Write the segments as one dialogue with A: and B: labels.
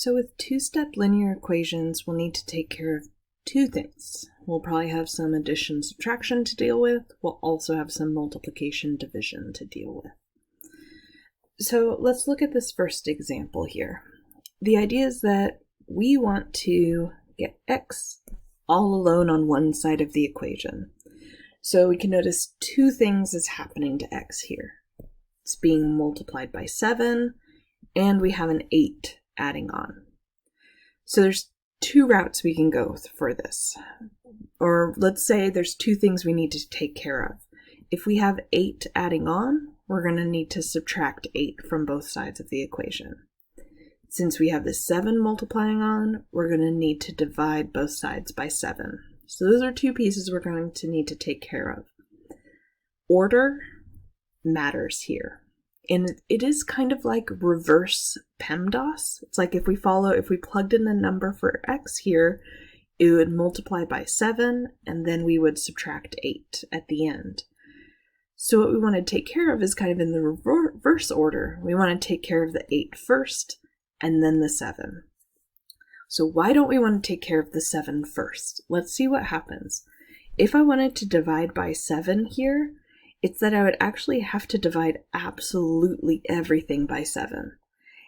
A: So with two-step linear equations, we'll need to take care of two things. We'll probably have some addition, subtraction to deal with. We'll also have some multiplication, division to deal with. So let's look at this first example here. The idea is that we want to get x all alone on one side of the equation. So we can notice two things is happening to x here. It's being multiplied by 7, and we have an 8 adding on. So there's two routes we can go for this. Or let's say there's two things we need to take care of. If we have 8 adding on, we're going to need to subtract 8 from both sides of the equation. Since we have this 7 multiplying on, we're going to need to divide both sides by 7. So those are two pieces we're going to need to take care of. Order matters here. And it is kind of like reverse PEMDAS. It's like if we plugged in a number for x here, it would multiply by 7, and then we would subtract 8 at the end. So what we want to take care of is kind of in the reverse order. We want to take care of the 8 first, and then the 7. So why don't we want to take care of the 7 first? Let's see what happens. If I wanted to divide by 7 here, it's that I would actually have to divide absolutely everything by 7.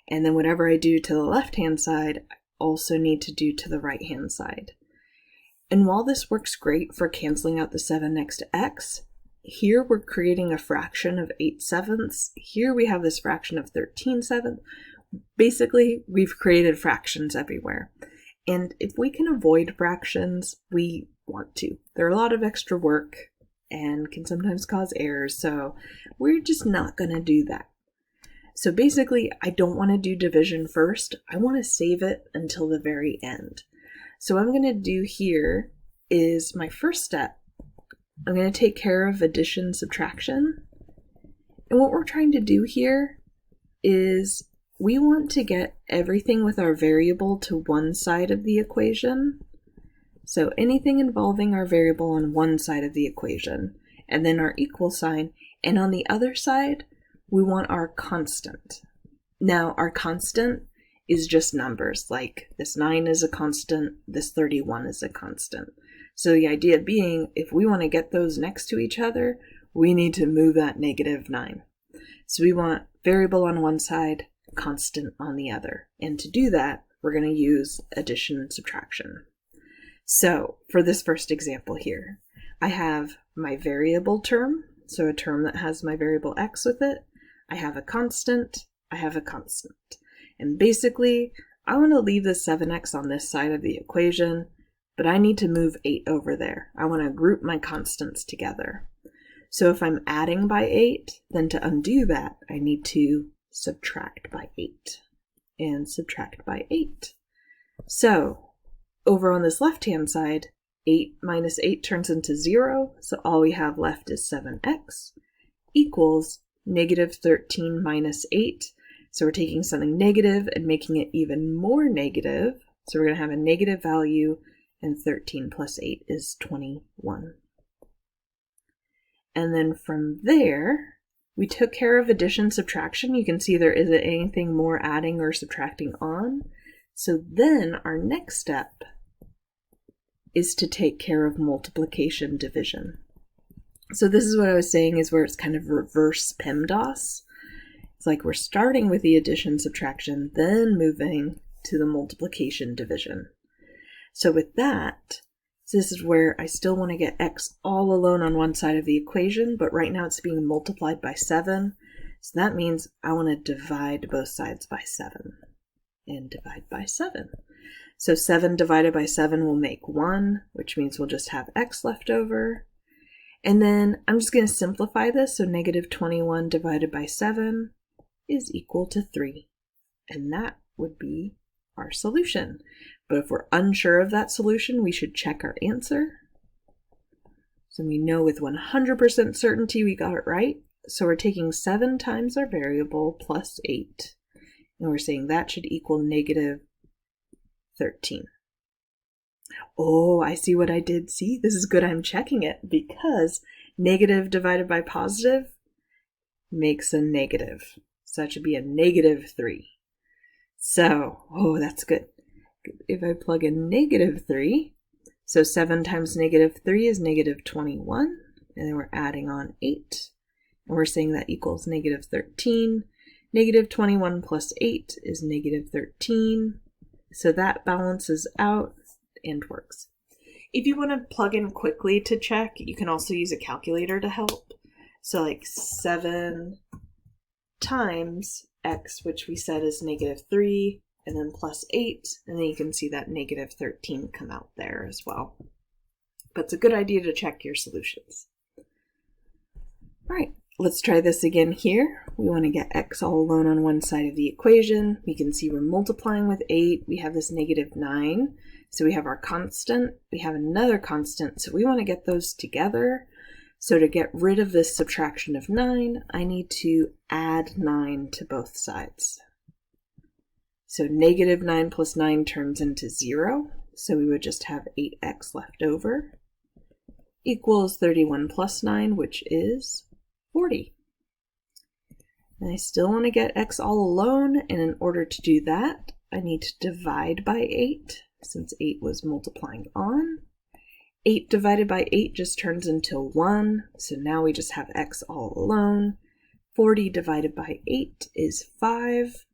A: And then whatever I do to the left-hand side, I also need to do to the right-hand side. And while this works great for canceling out the 7 next to x, here we're creating a fraction of 8/7. Here we have this fraction of 13/7. Basically, we've created fractions everywhere. And if we can avoid fractions, we want to. They're a lot of extra work and can sometimes cause errors, so we're just not going to do that. So basically, I don't want to do division first. I want to save it until the very end. So what I'm going to do here is my first step. I'm going to take care of addition, subtraction. And what we're trying to do here is we want to get everything with our variable to one side of the equation. So anything involving our variable on one side of the equation, and then our equal sign, and on the other side, we want our constant. Now, our constant is just numbers, like this 9 is a constant, this 31 is a constant. So the idea being, if we want to get those next to each other, we need to move that -9. So we want variable on one side, constant on the other. And to do that, we're going to use addition and subtraction. So for this first example here, I have my variable term, so a term that has my variable x with it. I have a constant, I have a constant. And basically, I want to leave the 7x on this side of the equation, but I need to move 8 over there. I want to group my constants together. So if I'm adding by 8, then to undo that, I need to subtract by 8 and subtract by 8. So over on this left-hand side, 8 minus 8 turns into 0, so all we have left is 7x equals -13 minus 8. So we're taking something negative and making it even more negative. So we're going to have a negative value, and 13 plus 8 is 21. And then from there, we took care of addition, subtraction. You can see there isn't anything more adding or subtracting on. So then our next step is to take care of multiplication, division. So this is what I was saying is where it's kind of reverse PEMDAS. It's like we're starting with the addition, subtraction, then moving to the multiplication, division. So with that, this is where I still want to get x all alone on one side of the equation, but right now it's being multiplied by 7. So that means I want to divide both sides by 7 and divide by 7. So 7 divided by 7 will make 1, which means we'll just have x left over. And then I'm just going to simplify this, so -21 divided by 7 is equal to 3. And that would be our solution. But if we're unsure of that solution, we should check our answer. So we know with 100% certainty we got it right. So we're taking 7 times our variable plus 8. And we're saying that should equal -13. Oh, I see what I did. See, this is good. I'm checking it because negative divided by positive makes a negative. So that should be a -3. So, oh, that's good. If I plug in -3, so 7 times -3 is -21, and then we're adding on 8, and we're saying that equals -13. -21 plus 8 is -13, so that balances out and works. If you want to plug in quickly to check, you can also use a calculator to help. So like 7 times x, which we said is -3, and then plus 8, and then you can see that -13 come out there as well. But it's a good idea to check your solutions. All right, let's try this again here. We want to get x all alone on one side of the equation. We can see we're multiplying with 8. We have this -9. So we have our constant. We have another constant. So we want to get those together. So to get rid of this subtraction of 9, I need to add 9 to both sides. So -9 plus 9 turns into 0. So we would just have 8x left over, equals 31 plus 9, which is 40. And I still want to get x all alone, and in order to do that, I need to divide by 8, since 8 was multiplying on. 8 divided by 8 just turns into 1, so now we just have x all alone. 40 divided by 8 is 5,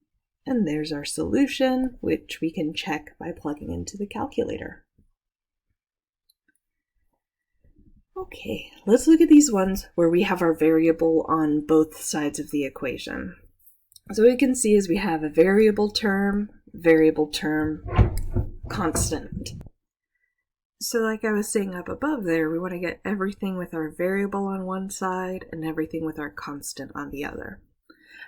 A: and there's our solution, which we can check by plugging into the calculator. Okay, let's look at these ones where we have our variable on both sides of the equation. So what we can see is we have a variable term, constant. So like I was saying up above there, we want to get everything with our variable on one side and everything with our constant on the other.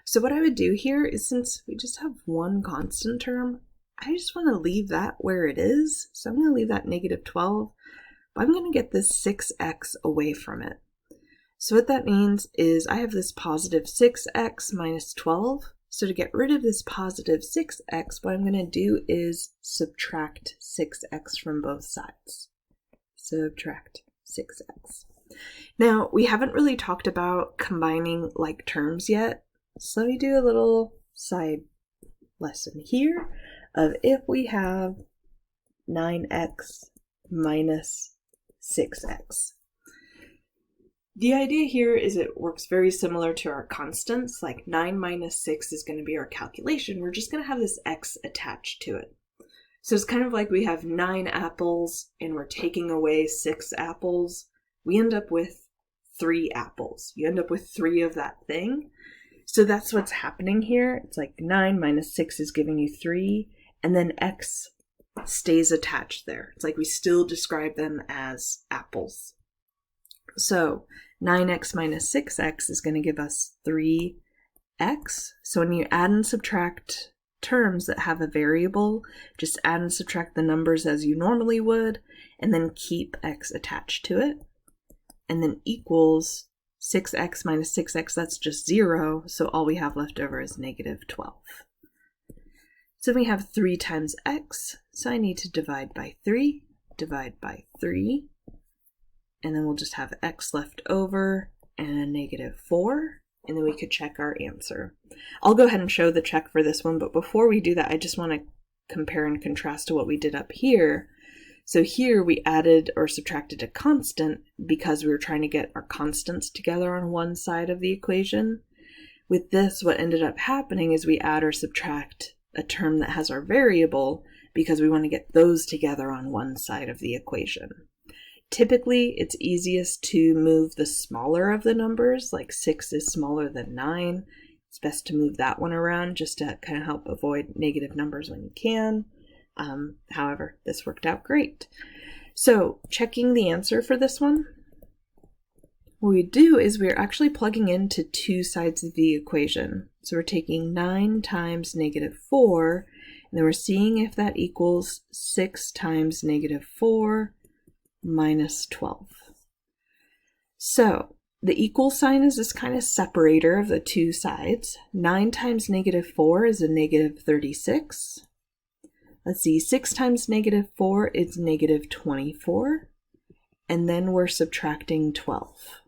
A: So what I would do here is, since we just have one constant term, I just want to leave that where it is. So I'm going to leave that -12, but I'm going to get this 6x away from it. So what that means is I have this positive 6x minus 12. So to get rid of this positive 6x, what I'm going to do is subtract 6x from both sides. Subtract 6x. Now, we haven't really talked about combining like terms yet, so let me do a little side lesson here of if we have 9x minus 6x. The idea here is it works very similar to our constants, like 9 minus 6 is going to be our calculation. We're just going to have this x attached to it. So it's kind of like we have 9 apples and we're taking away 6 apples. We end up with 3 apples. You end up with 3 of that thing. So that's what's happening here. It's like 9 minus 6 is giving you 3, and then x stays attached there. It's like we still describe them as apples. So 9x minus 6x is going to give us 3x. So when you add and subtract terms that have a variable, just add and subtract the numbers as you normally would, and then keep x attached to it. And then equals 6x minus 6x, that's just 0, so all we have left over is -12. So we have 3 times x, so I need to divide by 3, and then we'll just have x left over and a -4, and then we could check our answer. I'll go ahead and show the check for this one, but before we do that, I just want to compare and contrast to what we did up here. So here we added or subtracted a constant because we were trying to get our constants together on one side of the equation. With this, what ended up happening is we add or subtract a term that has our variable because we want to get those together on one side of the equation. Typically, it's easiest to move the smaller of the numbers, like 6 is smaller than 9. It's best to move that one around just to kind of help avoid negative numbers when you can. However, this worked out great. So checking the answer for this one, what we do is we're actually plugging into two sides of the equation. So we're taking 9 times -4, and then we're seeing if that equals 6 times -4 minus 12. So the equal sign is this kind of separator of the two sides. 9 times -4 is a -36. Let's see, 6 times -4 is -24, and then we're subtracting 12.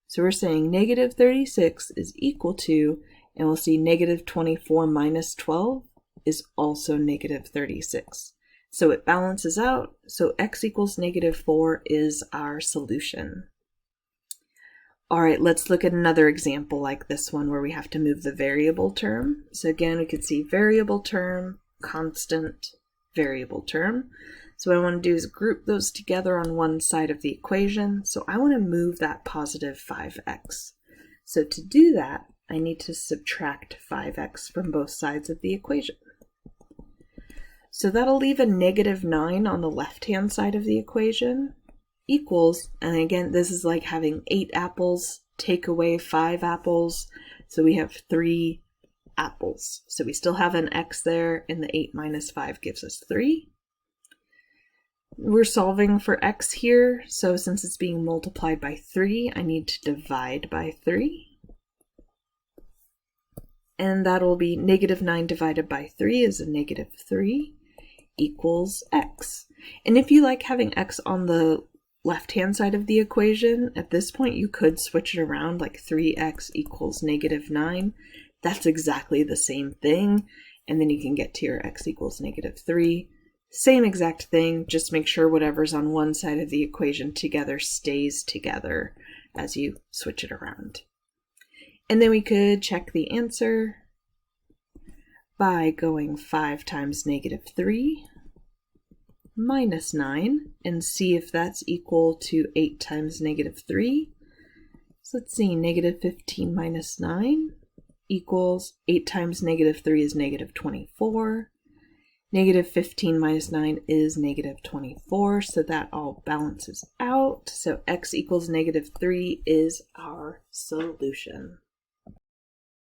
A: So we're saying -36 is equal to, and we'll see -24 minus 12 is also negative 36. So it balances out, so x equals negative 4 is our solution. All right, let's look at another example like this one where we have to move the variable term. So again, we could see variable term, constant, variable term. So what I want to do is group those together on one side of the equation. So I want to move that positive 5x. So to do that, I need to subtract 5x from both sides of the equation. So that'll leave a negative 9 on the left-hand side of the equation equals, and again, this is like having 8 apples, take away 5 apples, so we have 3 apples. So we still have an x there, and the 8 minus 5 gives us 3. We're solving for x here, so since it's being multiplied by 3, I need to divide by 3. And that'll be negative 9 divided by 3 is a negative 3 equals x. And if you like having x on the left-hand side of the equation, at this point you could switch it around, like 3x equals negative 9. That's exactly the same thing. And then you can get to your x equals negative 3. Same exact thing, just make sure whatever's on one side of the equation together stays together as you switch it around. And then we could check the answer by going 5 times negative 3 minus 9 and see if that's equal to 8 times negative 3. So let's see, negative 15 minus 9 equals 8 times negative 3 is negative 24. Negative 15 minus 9 is negative 24, so that all balances out. So x equals negative 3 is our solution.